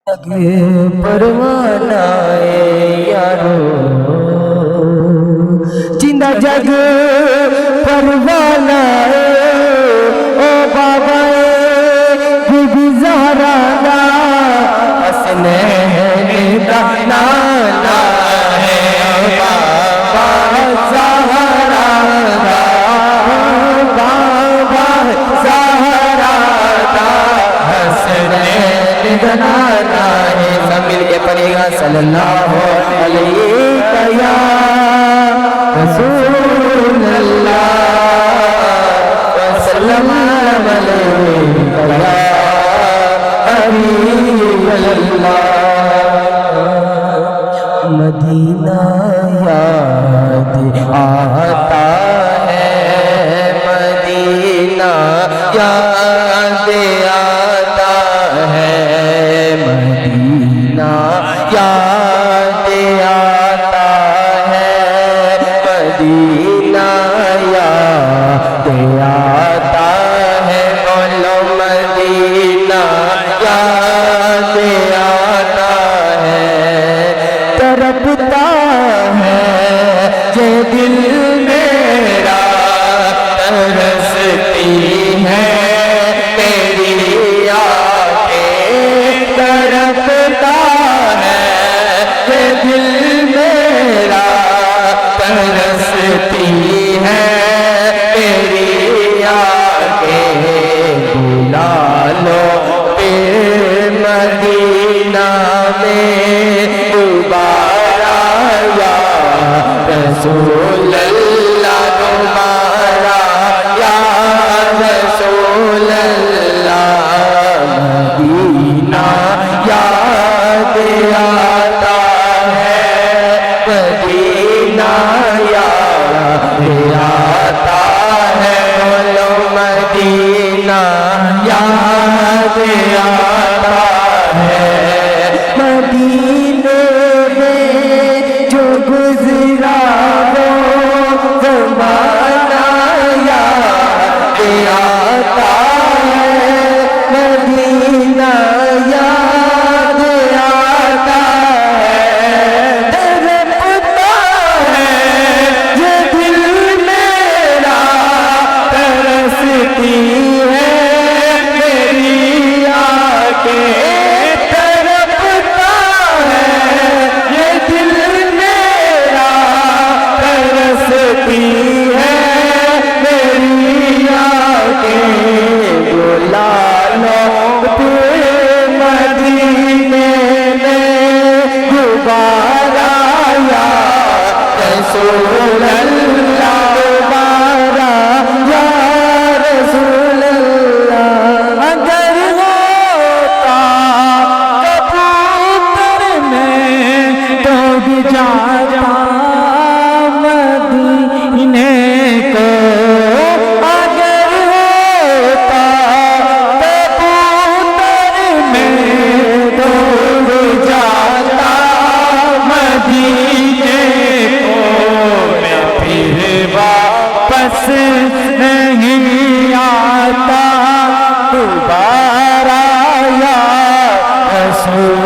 परवाना यारो जिंदा जग परवाना ओ बाबा बीबी ज़हरा दा हसनैन दा नाना है बाबा ज़हरा दा बाबा ज़हरा दा हसनैन दा नाना है। सब मिल के पढ़ेगा सल्लल्लाहु अलैहि या रसूल अल्लाह वसल्लम अलैका या हबीब अल्लाह। मदीना याद आता है, मदीना याद आता है, मदीना याद आता है, मदीना याद आता है, बोलो मदीना याद आता है। तड़पता है ये दिल मेरा, तरसती है तेरी आंखें, तड़पता है ये दिल मेरा, तरसती है तेरी आंखें। बुला लो फिर मदीना में दोबारा या रसूल अल्लाह, दोबारा या रसूल अल्लाह। मदीना याद आता है, मदीना याद आता है, बोलो मदीना याद आता है। मदीने में जो गुजरा वो ज़माना याद आता है, मदीना याद आता है। तड़पता है ये दिल मेरा, तरसती है मेरी आंखें, तड़पता है ये दिल मेरा, तरसती है मेरी आंखें। बुला लो फिर मदीने में दोबारा या रसूल अल्लाह, दोबारा या रसूल अल्लाह। अगर होता कबूतर में तो भी जाता मदीने को, अगर होता कबूतर में तो भी जाता मदीने को। मैं फिर वापस नहीं आता दोबारा या रसूल